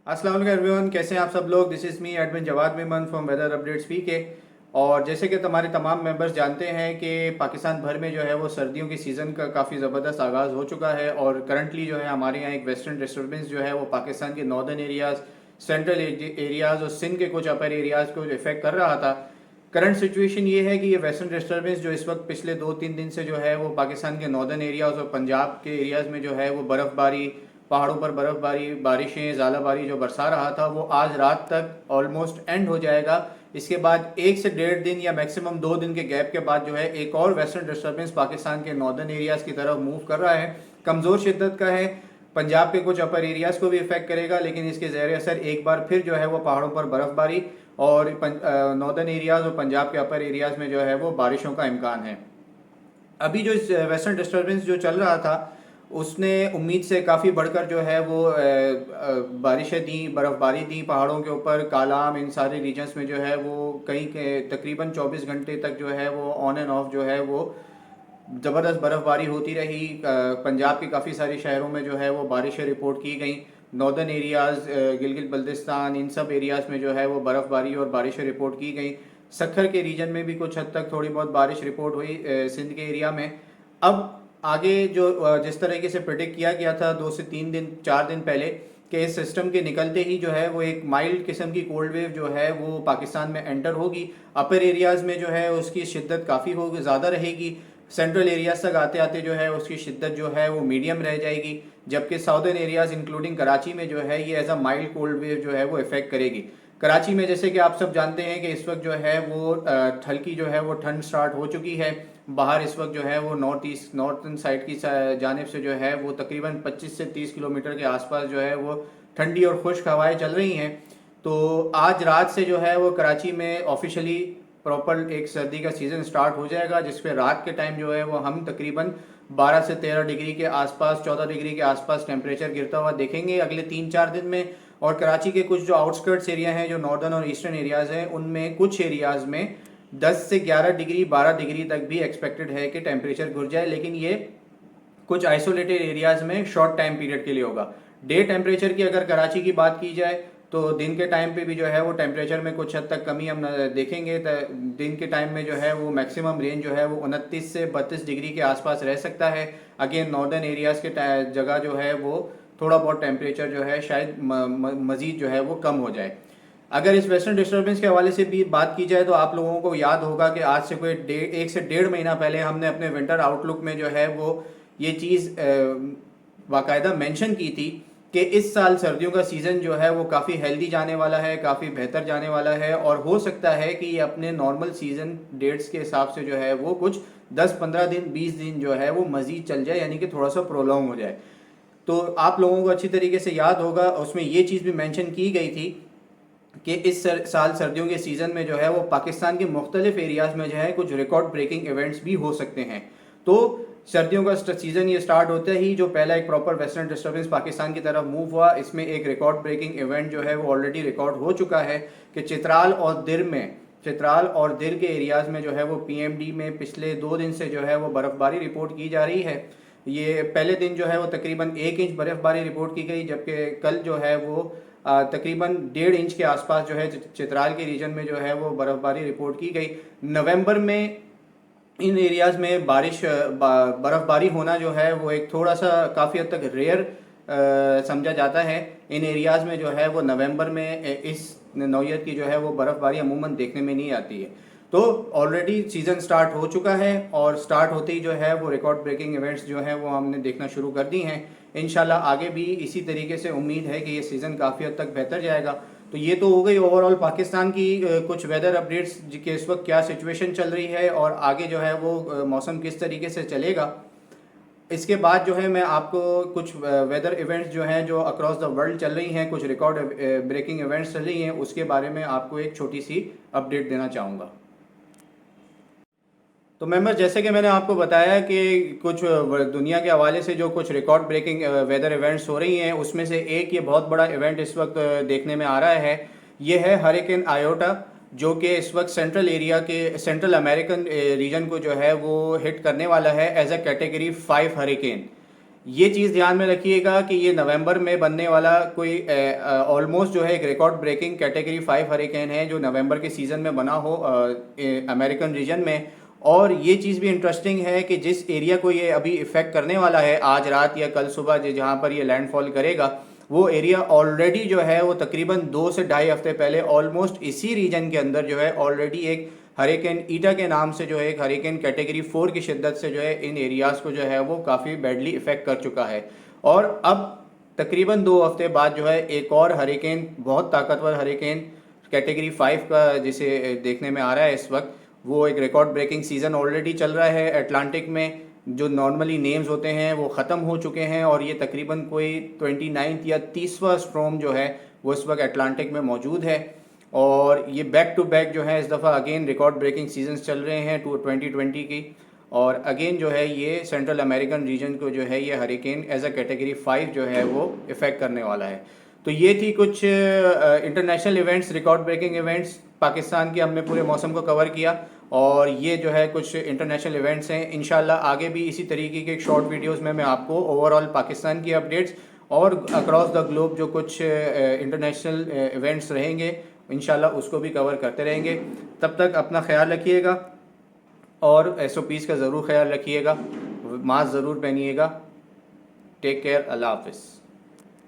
अस्सलाम वालेकुम एवरीवन, कैसे हैं आप सब लोग। This is me admin Jawad Memon from weather updates PK. और जैसे कि हमारे तमाम मेंबर्स जानते हैं कि पाकिस्तान भर में जो है वो सर्दियों की सीज़न का काफ़ी ज़बरदस्त आगाज़ हो चुका है। और करंटली जो है हमारे यहाँ एक वेस्टर्न डिस्टर्बेंस जो है वो पाकिस्तान के नॉर्दर्न एरियाज़, सेंट्रल एरियाज़ और सिंध के कुछ अपर एरियाज़ को इफ़ेक्ट कर रहा था। करंट सिचुएशन ये है कि ये वेस्टर्न डिस्टर्बेंस जो इस वक्त पिछले 2-3 दिन से जो है वो पाकिस्तान के नॉर्दर्न एरियाज़ और पंजाब के एरियाज़ में जो है वो बर्फ़बारी, पहाड़ों पर बर्फ़बारी, बारिशें, ज़ालाबारी जो बरसा रहा था वो आज रात तक ऑलमोस्ट एंड हो जाएगा। इसके बाद 1 से 1.5 दिन या मैक्सिमम 2 दिन के गैप के बाद जो है एक और वेस्टर्न डिस्टर्बेंस पाकिस्तान के नॉर्दर्न एरियाज़ की तरफ मूव कर रहा है। कमज़ोर शिद्दत का है, पंजाब के कुछ अपर एरियाज़ को भी इफेक्ट करेगा, लेकिन इसके ज़ेर असर एक बार फिर जो है वो पहाड़ों पर बर्फ़बारी और नॉर्दर्न एरियाज़ और पंजाब के अपर एरियाज़ में जो है वो बारिशों का इम्कान है। अभी जो वेस्टर्न डिस्टर्बेंस जो चल रहा था उसने उम्मीद से काफ़ी बढ़कर जो है वो बारिशें दी, बर्फ़बारी दी पहाड़ों के ऊपर। कालाम, इन सारे रीजन्स में जो है वो कई तकरीबन 24 घंटे तक जो है वो ऑन एंड ऑफ जो है वो ज़बरदस्त बर्फ़बारी होती रही। पंजाब के काफ़ी सारे शहरों में जो है वो बारिशें रिपोर्ट की गई। नॉर्दर्न एरियाज़, गिलगित बल्तिस्तान, इन सब एरियाज़ में जो है वो बर्फ़बारी और बारिशें रिपोर्ट की गई। सक्खर के रीजन में भी कुछ हद तक थोड़ी बहुत बारिश रिपोर्ट हुई सिंध के एरिया में। अब आगे जो जिस तरीके से प्रिडिक्ट किया गया था 2 से 3 दिन 4 दिन पहले कि इस सिस्टम के निकलते ही जो है वो एक माइल्ड किस्म की कोल्ड वेव जो है वो पाकिस्तान में एंटर होगी। अपर एरियाज़ में जो है उसकी शिद्दत काफ़ी होगी, ज़्यादा रहेगी। सेंट्रल एरियाज तक आते आते जो है उसकी शिद्दत जो है वो मीडियम रह जाएगी, जबकि साउदर्न एरियाज इंक्लूडिंग कराची में जो है ये as a mild cold wave जो है वो इफेक्ट करेगी। कराची में जैसे कि आप सब जानते हैं कि इस वक्त जो है वो हल्की जो है वो ठंड स्टार्ट हो चुकी है। बाहर इस वक्त जो है वो नॉर्थन साइड की जानिब से जो है वो तकरीबन 25 से 30 किलोमीटर के आसपास जो है वो ठंडी और खुश्क हवाएं चल रही हैं। तो आज रात से जो है वो कराची में ऑफिशियली प्रॉपर एक सर्दी का सीज़न स्टार्ट हो जाएगा, जिसपे रात के टाइम जो है वो हम तकरीबन 12 से 13 डिग्री के आसपास, 14 डिग्री के आसपास टेम्परेचर गिरता हुआ देखेंगे अगले 3-4 दिन में। और कराची के कुछ जो आउटस्कर्ट्स एरिया हैं, जो नॉर्दर्न और ईस्टर्न एरियाज़ हैं, उनमें कुछ एरियाज़ में 10 से 11 डिग्री, 12 डिग्री तक भी एक्सपेक्टेड है कि टेम्परेचर गिर जाए, लेकिन ये कुछ आइसोलेटेड एरियाज़ में शॉर्ट टाइम पीरियड के लिए होगा। डे टेम्परेचर की अगर कराची की बात की जाए तो दिन के टाइम पे भी जो है वो टेम्परेचर में कुछ हद तक कमी हम देखेंगे। दिन के टाइम में जो है वो मैक्सिमम रेंज जो है वो 29 से 32 डिग्री के आसपास रह सकता है। अगेन नॉर्दर्न एरियाज़ के जगह जो है वो थोड़ा बहुत टेम्परेचर जो है शायद मज़ीद जो है वो कम हो जाए। अगर इस वेस्टर्न डिस्टर्बेंस के हवाले से भी बात की जाए तो आप लोगों को याद होगा कि आज से कोई 1 से 1.5 महीना पहले हमने अपने विंटर आउटलुक में जो है वो ये चीज़ बाकायदा मेंशन की थी कि इस साल सर्दियों का सीज़न जो है वो काफ़ी हेल्दी जाने वाला है, काफ़ी बेहतर जाने वाला है, और हो सकता है कि ये अपने नॉर्मल सीज़न डेट्स के हिसाब से जो है वो कुछ 10-15 दिन 20 दिन जो है वो मज़ीद चल जाए, यानी कि थोड़ा सा प्रोलॉन्ग हो जाए। तो आप लोगों को अच्छी तरीके से याद होगा, उसमें ये चीज़ भी मेंशन की गई थी कि इस साल सर्दियों के सीज़न में जो है वो पाकिस्तान के मुख्तलिफ एरियाज़ में जो है कुछ रिकॉर्ड ब्रेकिंग इवेंट्स भी हो सकते हैं। तो सर्दियों का सीज़न ये स्टार्ट होते ही जो पहला एक प्रॉपर वेस्टर्न डिस्टर्बेंस पाकिस्तान की तरफ मूव हुआ, इसमें एक रिकॉर्ड ब्रेकिंग इवेंट जो है वो ऑलरेडी रिकॉर्ड हो चुका है कि चित्राल और दिर के एरियाज़ में जो है वो पीएमडी में पिछले 2 दिन से जो है वो बर्फ़बारी रिपोर्ट की जा रही है। ये पहले दिन जो है वो तकरीबन 1 इंच बर्फ़बारी रिपोर्ट की गई, जबकि कल जो है वो तकरीबन 1.5 इंच के आसपास जो है चित्राल के रीजन में जो है वो बर्फ़बारी रिपोर्ट की गई। नवंबर में इन एरियाज़ में बर्फ़बारी होना जो है वो एक थोड़ा सा काफ़ी हद तक रेयर समझा जाता है। इन एरियाज़ में जो है वो नवंबर में इस नौयत की जो है वो बर्फ़बारी अमूमन देखने में नहीं आती है। तो ऑलरेडी सीज़न स्टार्ट हो चुका है और स्टार्ट होते ही जो है वो रिकॉर्ड ब्रेकिंग इवेंट्स जो हैं वो हमने देखना शुरू कर दी हैं। इंशाल्लाह आगे भी इसी तरीके से उम्मीद है कि ये सीज़न काफ़ी हद तक बेहतर जाएगा। तो ये तो हो गई ओवरऑल पाकिस्तान की कुछ वेदर अपडेट्स कि इस वक्त क्या सिचुएशन चल रही है और आगे जो है वो मौसम किस तरीके से चलेगा। इसके बाद जो है मैं आपको कुछ वेदर इवेंट्स जो हैं जो अक्रॉस द वर्ल्ड चल रही हैं, कुछ रिकॉर्ड ब्रेकिंग इवेंट्स चल रही हैं, उसके बारे में आपको एक छोटी सी अपडेट देना चाहूँगा। तो मेंबर्स, जैसे कि मैंने आपको बताया कि कुछ दुनिया के हवाले से जो कुछ रिकॉर्ड ब्रेकिंग वेदर इवेंट्स हो रही हैं, उसमें से एक ये बहुत बड़ा इवेंट इस वक्त देखने में आ रहा है। ये है हरिकेन आयोटा, जो कि इस वक्त सेंट्रल अमेरिकन रीजन को जो है वो हिट करने वाला है एज अ कैटेगरी 5 हरिकेन। ये चीज़ ध्यान में रखिएगा कि ये नवंबर में बनने वाला कोई ऑलमोस्ट जो है एक रिकॉर्ड ब्रेकिंग कैटेगरी 5 हरिकेन है जो नवंबर के सीज़न में बना हो अमेरिकन रीजन में। और ये चीज़ भी इंटरेस्टिंग है कि जिस एरिया को ये अभी इफ़ेक्ट करने वाला है आज रात या कल सुबह जहाँ पर ये लैंडफॉल करेगा, वो एरिया ऑलरेडी जो है वो तकरीबन 2 से ढाई हफ्ते पहले ऑलमोस्ट इसी रीजन के अंदर जो है ऑलरेडी एक हरिकेन ईटा के नाम से जो है एक हरिकेन कैटेगरी 4 की शिद्दत से जो है इन एरियाज़ को जो है वो काफ़ी बैडली इफ़ेक्ट कर चुका है। और अब तकरीबन 2 हफ्ते बाद जो है एक और हरिकेन, बहुत ताकतवर हरिकेन कैटेगरी 5 का जिसे देखने में आ रहा है इस वक्त, वो एक रिकॉर्ड ब्रेकिंग सीज़न ऑलरेडी चल रहा है अटलांटिक में। जो नॉर्मली नेम्स होते हैं वो ख़त्म हो चुके हैं और ये तकरीबन कोई 29 या 30वां स्ट्रॉम जो है वो इस वक्त अटलांटिक में मौजूद है। और ये बैक टू बैक जो है इस दफ़ा अगेन रिकॉर्ड ब्रेकिंग सीजन्स चल रहे हैं 2020 की। और अगेन जो है ये सेंट्रल अमेरिकन रीजन को जो है ये हरिकेन एज अ कैटेगरी 5 जो है वो इफ़ेक्ट करने वाला है। तो ये थी कुछ international events, record breaking events Pakistan के। हमने पूरे मौसम को कवर किया और ये जो है कुछ इंटरनेशनल इवेंट्स हैं। इंशाल्लाह आगे भी इसी तरीके के शॉर्ट वीडियोस में मैं आपको ओवरऑल पाकिस्तान की अपडेट्स और अक्रॉस द ग्लोब जो कुछ इंटरनेशनल इवेंट्स रहेंगे इंशाल्लाह उसको भी कवर करते रहेंगे। तब तक अपना ख्याल रखिएगा और SOPs का ज़रूर ख्याल रखिएगा, मास्क ज़रूर पहनिएगा। टेक केयर, अल्लाह हाफिज़।